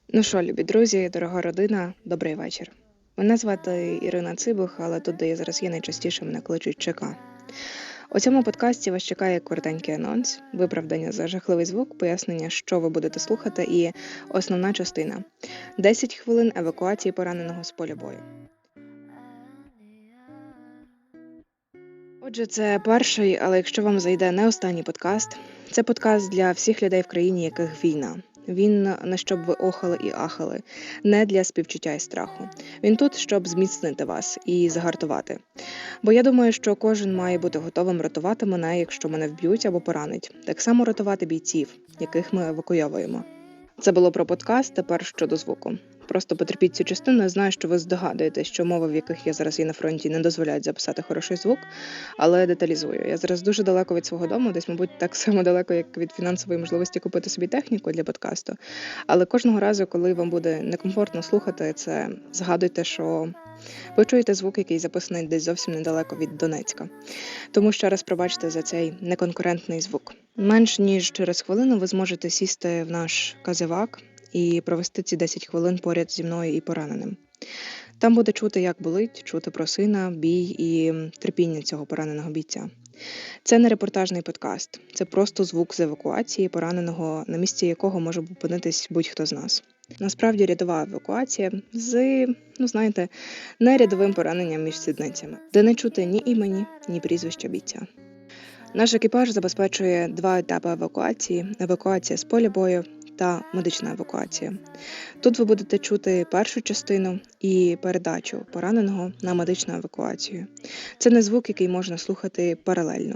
Ну що, любі друзі, дорога родина, добрий вечір. Мене звати Ірина Цибух, але тут, де я зараз є, найчастіше мене кличуть ЧК. У цьому подкасті вас чекає коротенький анонс, виправдання за жахливий звук, пояснення, що ви будете слухати, і основна частина – 10 хвилин евакуації пораненого з поля бою. Отже, це перший, але якщо вам зайде не останній подкаст, це подкаст для всіх людей в країні, яких війна. Він не щоб ви охали і ахали, не для співчуття і страху. Він тут, щоб зміцнити вас і загартувати. Бо я думаю, що кожен має бути готовим рятувати мене, якщо мене вб'ють або поранить. Так само рятувати бійців, яких ми евакуйовуємо. Це було про подкаст, тепер щодо звуку. Просто потерпіть цю частину, я знаю, що ви здогадуєтесь, що мови, в яких я зараз є на фронті, не дозволяють записати хороший звук, але деталізую. Я зараз дуже далеко від свого дому, десь, мабуть, так само далеко, як від фінансової можливості купити собі техніку для подкасту. Але кожного разу, коли вам буде некомфортно слухати це, згадуйте, що ви чуєте звук, який записаний десь зовсім недалеко від Донецька. Тому ще раз пробачте за цей неконкурентний звук. Менш ніж через хвилину ви зможете сісти в наш казевак і провести ці 10 хвилин поряд зі мною і пораненим. Там буде чути, як болить, чути про сина, бій і терпіння цього пораненого бійця. Це не репортажний подкаст, це просто звук з евакуації пораненого, на місці якого може опинитись будь-хто з нас. Насправді рядова евакуація з, не рядовим пораненням між сідницями, де не чути ні імені, ні прізвища бійця. Наш екіпаж забезпечує 2 етапи евакуації – евакуація з поля бою та медична евакуація. Тут ви будете чути першу частину і передачу пораненого на медичну евакуацію. Це не звук, який можна слухати паралельно.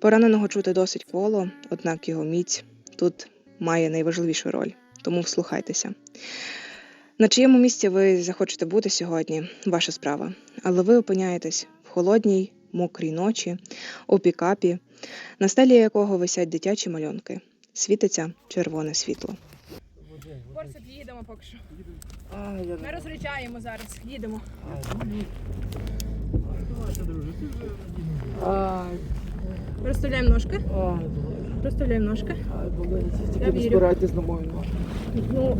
Пораненого чути досить кволо, однак його міць тут має найважливішу роль, тому вслухайтеся. На чиєму місці ви захочете бути сьогодні – ваша справа, але ви опиняєтесь в холодній, мокрій ночі, у пікапі, на стелі якого висять дитячі малюнки. Світиться червоне світло. Борсик, їдемо поки що. Ми розряджаємо зараз, їдемо. Розставляємо ножки. Розставляємо ножки. Тільки не спирайтесь на мою ногу.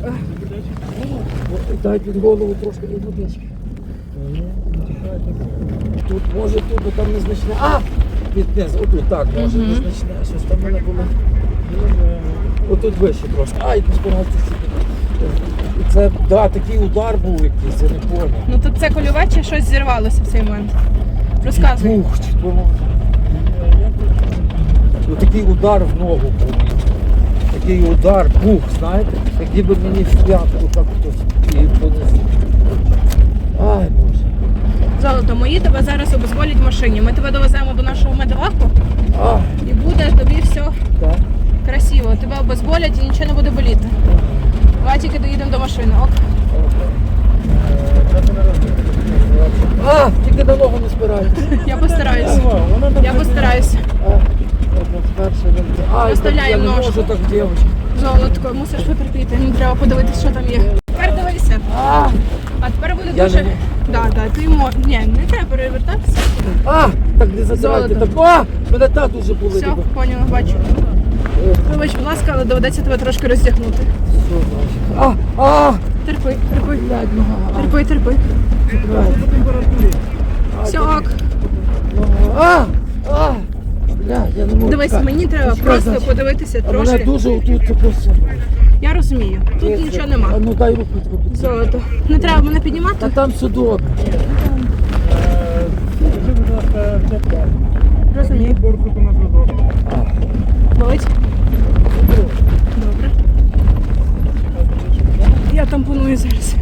Дайте голову трошки до водички. Тут може, тут там незначне. Піднес, отут так, може незначне. Щось там в мене було. Отут вище трошки. Не спирайтеся. Це, такий удар був якийсь, я не поняв. Ну тут це кольове чи щось зірвалося в цей момент? Розказуй. Такий удар в ногу був. Такий удар, знаєте, як ніби мені в п'ятку так хтось і понесли. Боже. Золото, мої тебе зараз обезболять в машині. Ми тебе довеземо до нашого медваку і буде тобі все красиво. Тебе обезболять і нічого не буде боліти. Давай тільки доїдемо до машини, ок? Тільки на ногу не спирайтесь. Я постараюсь. Я постараюсь. Розставляємо ножку. Не можу так, дівчинка. Золотко, мусиш витерпіти, мені треба подивитися, що там є. Тепер дивися. А тепер буде дуже... Ти Ні, не треба перевертатися. Так не затирайте. Золото. Мене так дуже болить. Все, поняла, бачу. Вибач, будь ласка, але доведеться тебе трошки роздягнути. Терпи. Терпи. Все, ок. Я не можу. Дивись, мені треба просто подивитися трошки. Мене дуже отут такось. Я розумію, тут нічого нема. Дай руку. Золото. Не треба мене піднімати? Там все добре. Розумію. Болить? Добре. Я тампоную зараз.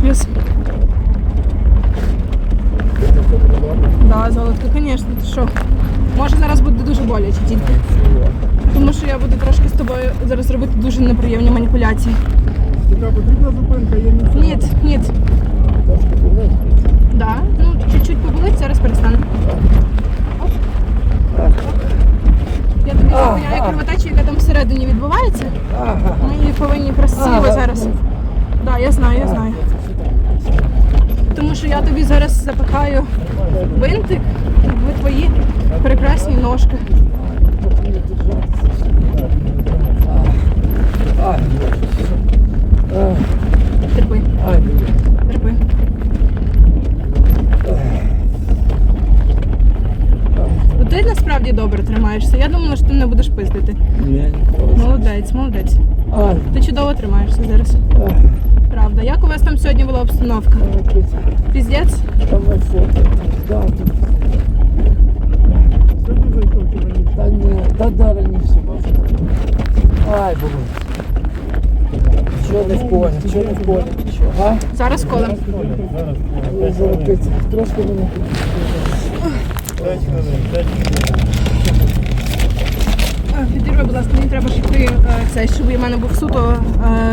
Плюс. Золотко, звісно, ти що? Може зараз буде дуже боляче тільки. Тому що я буду трошки з тобою зараз робити дуже неприємні маніпуляції. Така потрібна зупинка, є місце. Ні. Чуть-чуть поболить, зараз перестане. Я тобі зупиняю кровотечу, яка там всередині відбувається. Ми її повинні красиво зараз. Я знаю. Тому що я тобі зараз запихаю бинтик в твої прекрасні ножки. тримаєшся. Я думала, що ти не будеш пиздити. Ні, ніколи. Молодець, молодець. Ай, Ти чудово тримаєшся зараз. ай, Правда. Як у вас там сьогодні була обстановка? Піздець? там фото. Да, тут. Та ні, да, раніше може. Ай, боже. Що не в полі, що не в полі, що, а? Зараз колем. Залопиться. Трошки мене. Підірви, будь ласка, мені треба, щоб ти цей, щоб у мене був суто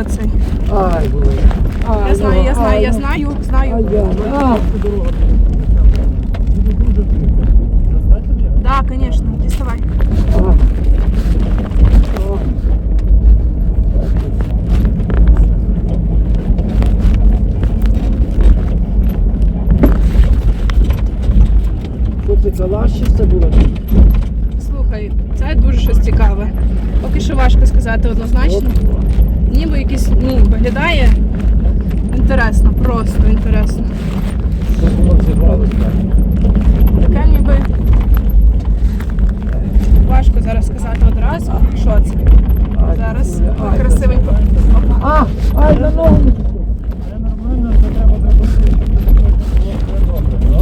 цей. Ай, боже. Я знаю, я знаю, я знаю, Ай, знаю. я. Так, звісно, діставай. Що це калаш чи це було? Слухай, це дуже щось цікаве. Поки що важко сказати однозначно. Ніби якийсь, виглядає інтересно, просто інтересно. Це було зірвалося. Таке ніби важко зараз сказати одразу. Що це? Зараз красивенько. Опа. Ай, на ногу.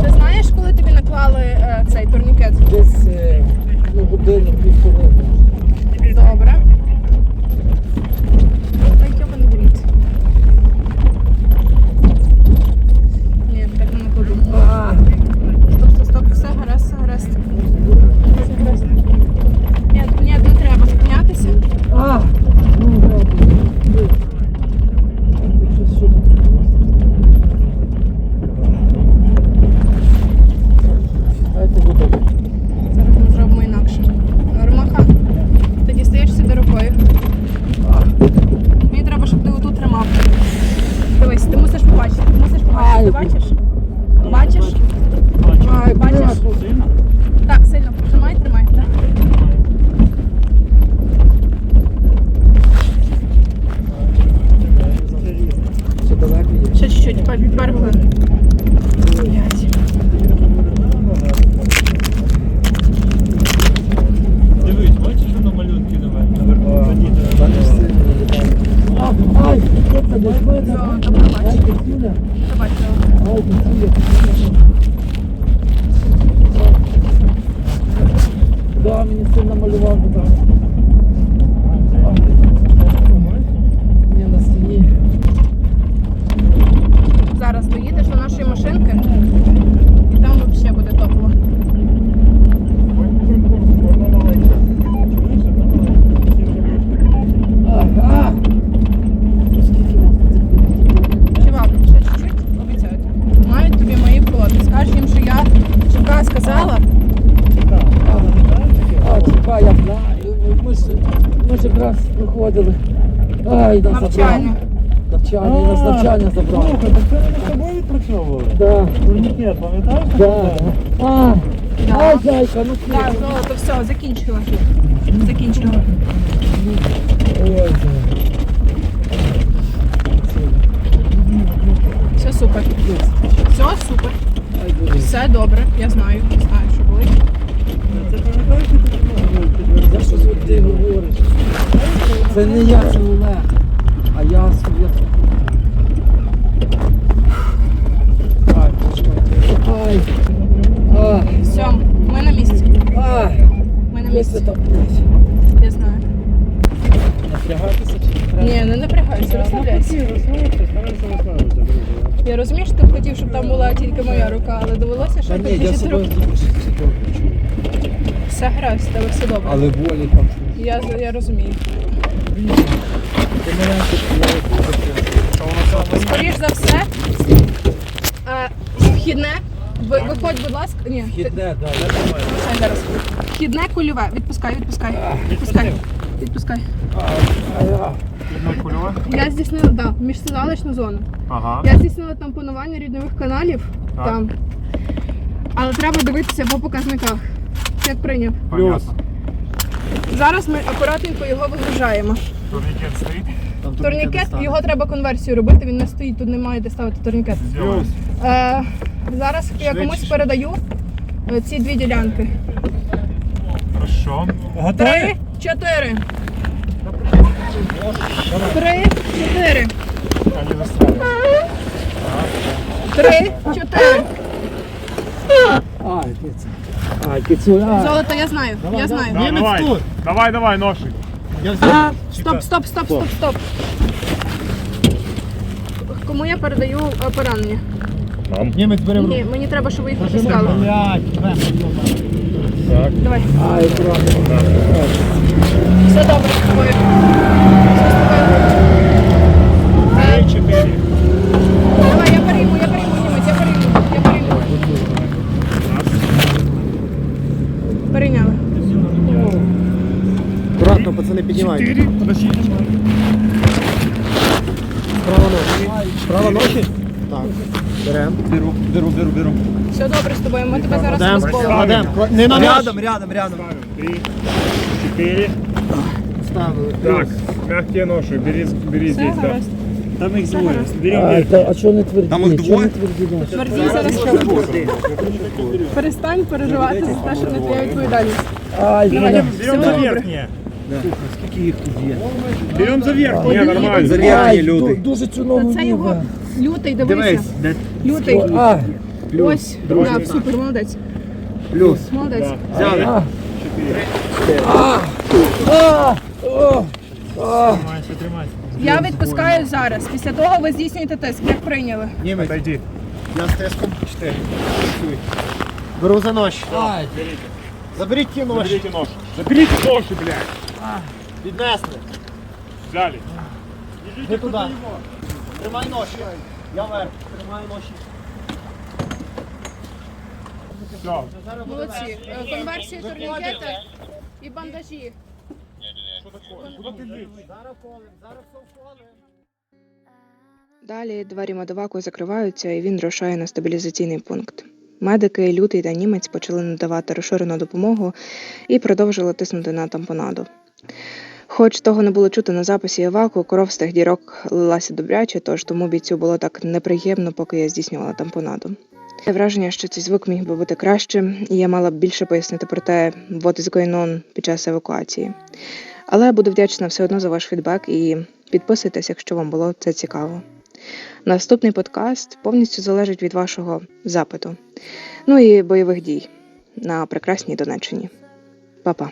Ти знаєш, коли тобі наклали цей турнікет? Десь годину, півтори. Добре. Ай, йобаний в ріт. Ні, так не накладу. Стоп, все гаразд, все гаразд. Все гаразд. Ні, не треба зупинятися. Зараз ми зробимо інакше. Ромаха, ти дістаєш сюди рукою. Мені треба, щоб ти отут тримав. Дивись, ти мусиш побачити. Ти мусиш побачити. Ти бачиш? Бачиш? Бачиш? Так, сильно прижимай, тримай. Так. Ще далеко є. Ще чуть-чуть, пару хвилин. Блядь. Дивись, бачиш, воно малюнки наверху. Бачиш, сильно виглядає. Ай, що це, десь видно? Все, добре, бачу. Ай, Костюля. Давай, Ай, Костюля. Да, мені сильно малював, так. Ні, на стіні. Зараз доїдеш до нашої машинки і там взагалі буде топово. Чувак, ще чуть-чуть, обіцяю. Мають тобі мої фото. Скажеш їм, що я Чука сказала. Чекай, я знаю. Ми ж якраз виходили. Ай, нас Навчання. Навчання, нас навчання забрали. Слухай, так це ми з тобою відпрацьовували? Да, Турнікет, пам'ятаєш? да. А, Да. ай, зайка, ну ти. Так, золото, все, закінчила. Закінчила. Ой, Все супер. Все супер. ай, Боже. Все добре, я знаю, що болить. Це пам'ятаєш, що ти За що ти говориш? Це не я, це Олег. А я собі. Ай, почекай. Ай. Ай. Все, ми на місці. Ай. Ми на Місце місці. там. Я знаю. Напрягатися чи не Ні, не напрягайся, розслабляйся. Я розумію, що ти б хотів, щоб там була тільки моя рука, але довелося, Та що ні, я підключити себе руку. відчув. Все гаразд, в тебе все добре. Але болі там. Я розумію. Ти мене Скоріш за все, вхідне, виходь, будь ласка. Ні, Вхідне, так, я думаю. Відпускай зараз. Вхідне кульове. Відпускай. Відпускай. кульове? Я здійснила, міжседалищну зону. Ага. Я здійснила тампонування ріднових каналів Так. там. Але треба дивитися по показниках. Як прийняв. Понятно. Зараз ми акуратненько його вигружаємо. Турнікет стоїть? Турнікет, його треба конверсію робити, він не стоїть, тут немає де ставити турнікет. Зробимо. Зараз я комусь передаю ці дві ділянки. Хорошо. Що? 3, 4. 3, 4. 3, 4. Ай, кицю. Ай, кицю, ай. Золото, я знаю, я знаю. Давай, ножик. Стоп. Кому я передаю поранення? Німець бере в руку. Ні, мені треба, щоб ви їх потискали. Так. Давай. Ай, акуратно. Все добре з тобою. Все з тобою. 4. Давай, я перейму, Німець, я перейму. Перейняли. Акуратно, пацани, піднімайте. 4. Подожди. Справа ножі. Справа ножі? Так. Берем. Беру. Все добре з тобою, ми тебе зараз Кладем. розколимо. Кладем. Не на Рядом. 3. 4. Ставили. Так, мягкие ножи. Бери Все здесь, да. гаразд. Там их двое. гаразд. Берем Ай, вверх. а що не тверді? Там їх Чого не двоє? тверді ножі? Тверді зараз що? Перестань переживати за те, що не твоя відповідальність. Ай, Берем Все за добре. верхнее. Берем за верхнее, нормально. За верхнє, Ай, люди. дуже цю ногу Це його ніби. лютий, дивися. Лютий. Ай, Ось. Да, супер, молодець. Плюс. Молодець. Взяли. а. 4. Тримайся, тримайся. Я відпускаю зараз. Після того ви здійснюєте тиск. Як прийняли? Німець. Отойди. Я з тиском. 4. Беру за нож. Ай, Заберіть ті ножі. Заберите нож. Заберите нож, блядь. Віднесли. Взяли. Іди туди. Тримай ножі. Я вверх. Тримаю ножі. Все. Молодці. Конверсія турнікети і бандажі. Куда ты лезешь? Зараз колем. Зараз все вколем. Далі двері медоваку закриваються, і він рушає на стабілізаційний пункт. Медики, лютий та німець почали надавати розширену допомогу і продовжили тиснути на тампонаду. Хоч того не було чути на записі еваку, кров з тих дірок лилася добряче, тож тому бійцю було так неприємно, поки я здійснювала тампонаду. Таке враження, що цей звук міг би бути краще, і я мала б більше пояснити про те, what is going on під час евакуації. Але буду вдячна все одно за ваш фідбек і підписуйтесь, якщо вам було це цікаво. Наступний подкаст повністю залежить від вашого запиту. Ну і бойових дій на прекрасній Донеччині. Па-па.